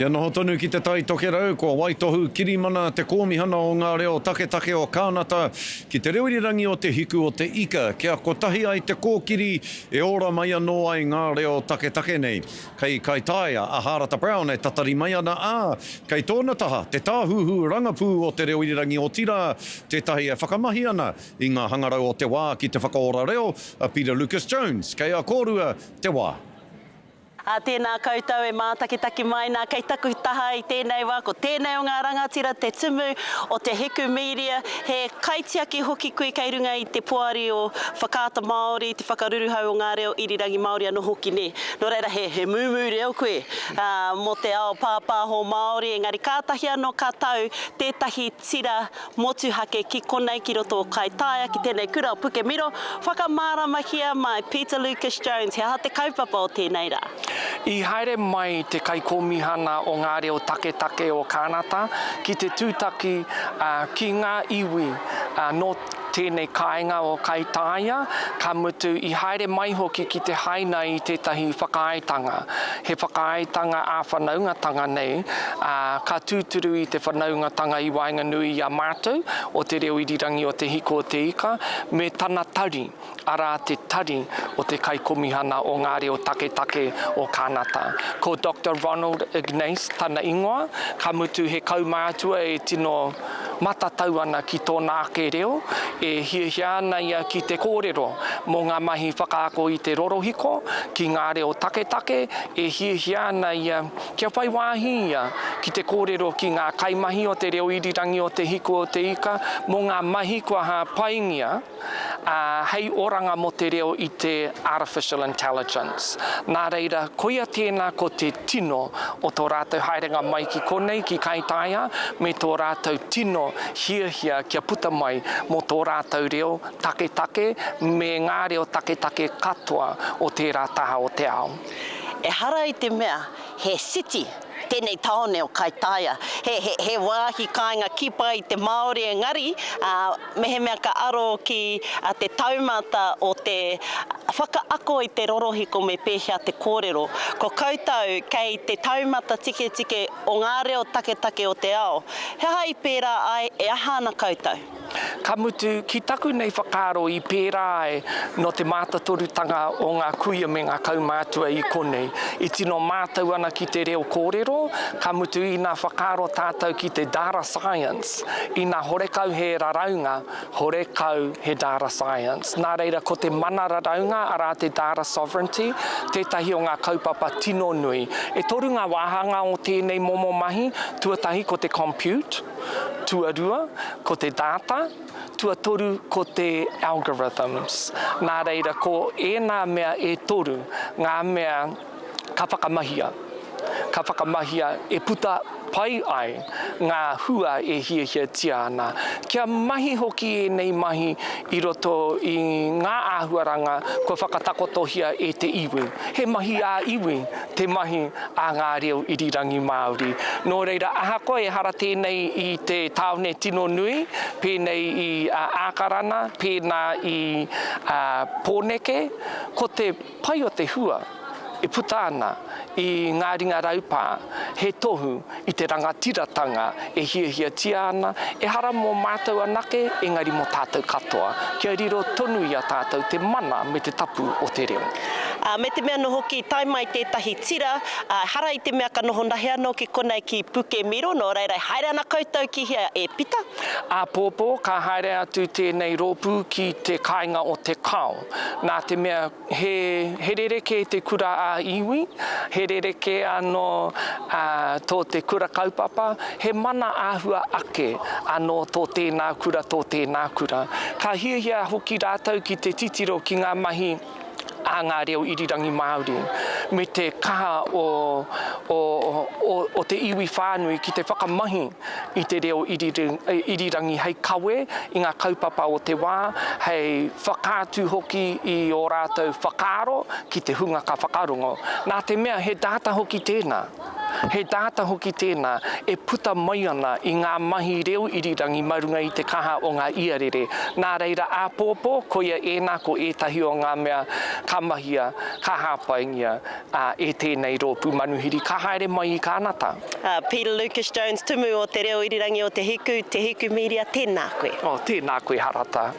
Kia noho tonu ki te tai toke rau, ko Waitohu Kirimana, te kōmihana o ngā reo take o kānata, ki te reurirangi o te hiku o te ika, kia kotahi ai te kōkiri, e ora mai anō ai ngā reo take nei. Kai taia, a Harata Brown, e tatari mai ana kai tōna taha, te tāhuhu rangapū o te reurirangi o tira, tētahi e whakamahi ana i ngā hangarau o te wā ki te whakaora reo, a Peter Lucas Jones, kei a kōrua te wā. Tēnā koutou e mātakitaki mai nā kei taku taha i tēnei wā, ko tēnei o ngā rangatira, te tumu o te Heku Media, he kaitiaki hoki koe kei runga i te puari o whakaata Māori, te whakaruruhau o ngā reo irirangi Māori anō hoki ne. Nō reira he mūmu reo koe mo te ao pāpāho Māori, engari kātahi anō kātau tētahi tira motuhake ki konei ki roto o Kaitaia, ki tēnei kura o Pukemiro, whakamāramahia mai Peter Lucas Jones, he aha te kaupapa o tēnei rā. I haere mai te kaikomihana o ngā reo take o kānata ki te tūtaki ki ngā iwi no tēnei kāinga o Kaitaia, ka mutu i haere mai hoki ki te haina i tētahi whakaaetanga. He whakaaetanga a whanaungatanga nei, ka tūturu i te whanaungatanga i Wainganui a mātou o te reo irirangi o te hiko o te ika, me tana tari, ara te tari o te kaikomihana o ngā reo take o kānata. Ko Dr. Ronald Ignace tana ingoa, ka mutu he kaumātua e tino matatau ana ki tōna ake reo, e hiahia ana ia ki te kōrero mō ngā mahi whakaako i te rorohiko, ki ngā reo take, e hiahia ana ia kia whai wāhi ia ki te kōrero ki ngā kaimahi o te reo irirangi o te hiko o te ika, mō ngā mahi kua ha paingia, hei oranga mo te reo i te artificial intelligence. Nā reira, koia tēnā ko te tino o tō rātou haerenga mai ki konei, ki Kaitaia, me tō rātou tino hiahia kia puta mai mo tō rātou reo take, me ngā reo take katoa o tērā taha o te ao. E hara i te mea, he city, tēnei taone o Kaitaia. He wāhi kāinga kipa i te Māori engari, mehe mea ka aro ki te taumata o te whakaako i te rorohiko me pēhea te kōrero. Ko koutou kei te taumata tike o ngā reo take o te ao. He hai pērā ai e aha ana koutou? Ka mutu ki taku nei whakaaro i pērā ai no te mātatorutanga o ngā kuia me ngā kaumātua i konei. I tino mātau ana ki te reo kōrero, ka mutu i nā whakaaro tātou ki te data science, i nā horekau he raraunga, horekau he data science. Nā reira, ko te mana raraunga ara te data sovereignty, tētahi o ngā kaupapa tino nui. E toru ngā wāhanga o tēnei momo mahi, tuatahi ko te compute, tuarua ko te data, tuatoru ko te algorithms. Nā reira, ko ēnā mea e toru, ngā mea ka whakamahia. Ka whakamahia e puta pai ai ngā hua e hiahia tia ana. Kia mahi hoki e nei mahi i roto i ngā āhuaranga ko whakatakotohia e te iwi. He mahi a iwi, te mahi a ngā reo irirangi Māori. Nō reira, aha koe e hara tēnei i te taone tino nui, pēnei i ākarana, pēnā i pōneke, ko te pai o te hua e puta ana i ngā ringa raupā, he tohu i te rangatiratanga e hiahia tia ana, e hara mō mātou anake, engari mō tātou katoa. Kia riro tonu ia tātou te mana me te tapu o te reo. Me te mea no hoki tai mai tētahi tira, hara i te mea ka noho nahi anō ki konei ki Pukemiro, nō reira haere ana koutou ki hea e pita? Pōpō, ka haere atu tēnei rōpū ki te kāinga o te kao. Nā te mea he rereke te kura a iwi, he rereke anō tō te kura kaupapa, he mana āhua ake anō tō tēnā kura. Ka hiahia hoki rātou ki te titiro ki ngā mahi a ngā reo irirangi Māori, me te kaha o te iwi whānui ki te whakamahi i te reo irirangi hei kawe, i ngā kaupapa o te wā, hei whakātu hoki i o rātou whakaaro ki te hunga ka whakarongo. Nā te mea he data hoki tēnā. He data hoki tēnā, e puta mai ana i ngā mahi reo irirangi marunga i te kaha o ngā iarere. Nā reira āpōpō, koia ēnā ko ētahi o ngā mea kamahia, ka hāpaingia e tēnei rōpū manuhiri, ka haere mai i kānata. Peter Lucas Jones, tumu o te reo irirangi o te hiku media, tēnā koe. Tēnā koe harata.